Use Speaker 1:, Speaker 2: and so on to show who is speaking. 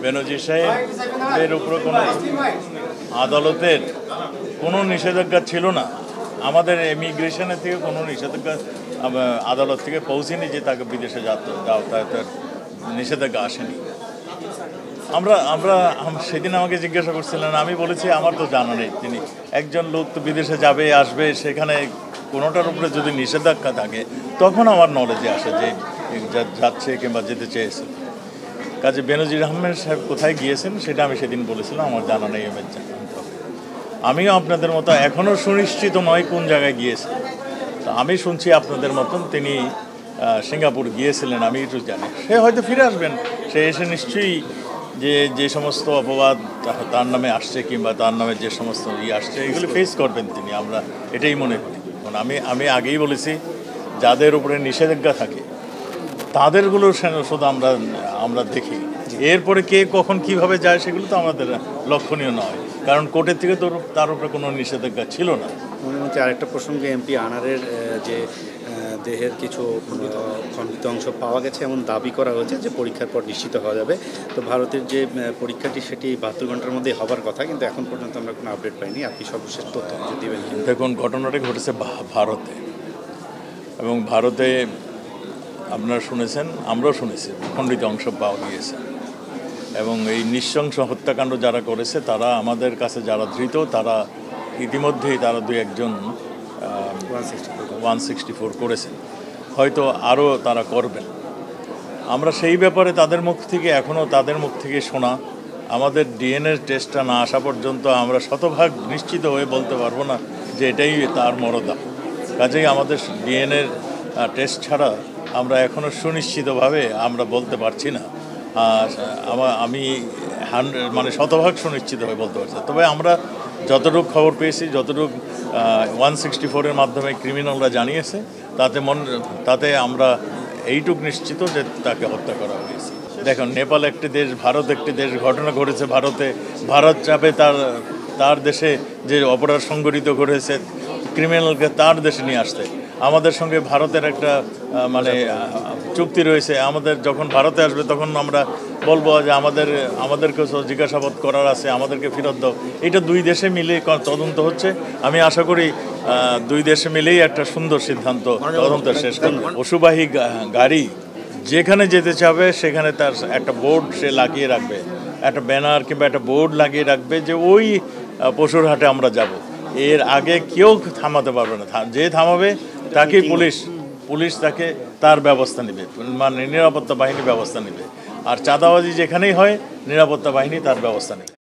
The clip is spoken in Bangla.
Speaker 1: বেনজির সাহেবের উপরে কোনো আদালতের কোনো নিষেধাজ্ঞা ছিল না। আমাদের ইমিগ্রেশনের থেকে কোনো নিষেধাজ্ঞা আদালত থেকে পৌঁছেনি যে তাকে বিদেশে যাতায়াতের নিষেধাজ্ঞা আসেনি। আমরা সেদিন আমাকে জিজ্ঞাসা করছিলেন, আমি বলেছি আমার তো জানা নেই। তিনি একজন লোক তো বিদেশে যাবে আসবে, সেখানে কোনোটার উপরে যদি নিষেধাজ্ঞা থাকে তখন আমার নলেজে আসে যে যাচ্ছে কিংবা যেতে চেয়েছে। কাজে বেনজির আহমেদ সাহেব কোথায় গিয়েছেন সেটা আমি সেদিন বলেছিলাম আমার জানা নেই। আমিও আপনাদের মতো এখনও সুনিশ্চিত নয় কোন জায়গায় গিয়েছেন। তো আমি শুনছি আপনাদের মতন তিনি সিঙ্গাপুর গিয়েছিলেন, আমি একটু জানি। সে হয়তো ফিরে আসবেন, সে এসে নিশ্চয়ই যে সমস্ত অপবাদ তার নামে আসছে কিংবা তার নামে যে সমস্ত আসছে এগুলি ফেস করবেন তিনি, আমরা এটাই মনে করি। কারণ আমি আগেই বলেছি, যাদের উপরে নিষেধাজ্ঞা থাকে তাদেরগুলো শুধু আমরা দেখি, এরপরে কে কখন কিভাবে যায় সেগুলো তো আমাদের লক্ষণীয় নয়, কারণ কোর্টের থেকে তো তার উপরে কোনো নিষেধাজ্ঞা ছিল না।
Speaker 2: মনে আরেকটা প্রসঙ্গে এমপি আনারের যে দেহের কিছু খণ্ডিত অংশ পাওয়া গেছে এমন দাবি করা হয়েছে যে পরীক্ষার পর নিশ্চিত হওয়া যাবে। তো ভারতের যে পরীক্ষাটি সেটি 72 ঘন্টার মধ্যে হবার কথা, কিন্তু এখন পর্যন্ত আমরা কোনো আপডেট পাইনি। আপনি সর্বশেষ তথ্য দেবেন?
Speaker 1: দেখুন, ঘটনাটি ঘটেছে ভারতে, এবং ভারতে আপনারা শুনেছেন, আমরাও শুনেছি খণ্ডিত অংশ পাওয়া গিয়েছে। এবং এই নৃশংস হত্যাকাণ্ড যারা করেছে তারা আমাদের কাছে যারা ধৃত, তারা ইতিমধ্যেই তারা 2-1 164 করেছেন, হয়তো আরও তারা করবেন। আমরা সেই ব্যাপারে তাদের মুখ থেকে শোনা, আমাদের ডিএনএ টেস্টটা না আসা পর্যন্ত আমরা শতভাগ নিশ্চিত হয়ে বলতে পারবো না যে এটাই তার মরদেহ। কাজেই আমাদের ডিএনএ টেস্ট ছাড়া আমরা এখনও সুনিশ্চিতভাবে আমরা বলতে পারছি না। আমি শতভাগ সুনিশ্চিত হয়ে বলতে পারছি। তবে আমরা যতটুকু খবর পেয়েছি, যতটুকু 164-এর মাধ্যমে ক্রিমিনালরা জানিয়েছে, তাতে আমরা এইটুক নিশ্চিত যে তাকে হত্যা করা হয়েছে। দেখুন, নেপাল একটি দেশ, ভারত একটি দেশ, ঘটনা ঘটেছে ভারতে। ভারত চাপে তার দেশে যে অপরাধ সংঘটিত করেছে ক্রিমিনালকে তার দেশে নিয়ে আসতে। আমাদের সঙ্গে ভারতের একটা চুক্তি রয়েছে। আমাদের যখন ভারতে আসবে তখন আমরা বলবো যে আমাদেরকে জিজ্ঞাসাবাদ করার আছে, আমাদেরকে ফেরত দাও। এটা 2 দেশে মিলে তদন্ত হচ্ছে। আমি আশা করি 2 দেশে মিলেই একটা সুন্দর সিদ্ধান্ত তদন্ত শেষ করবে। পশুবাহী গাড়ি যেখানে যেতে চাবে সেখানে তার একটা বোর্ড সে লাগিয়ে রাখবে, একটা ব্যানার কিংবা একটা বোর্ড লাগিয়ে রাখবে যে ওই পশুর হাটে আমরা যাব। এর আগে কেউ থামাতে পারবে না। যে থামাবে তাকে পুলিশ তাকে তার ব্যবস্থা নেবে, নিরাপত্তা বাহিনী ব্যবস্থা নেবে। আর চাঁদাবাজি যেখানেই হয় নিরাপত্তা বাহিনী তার ব্যবস্থা নেবে।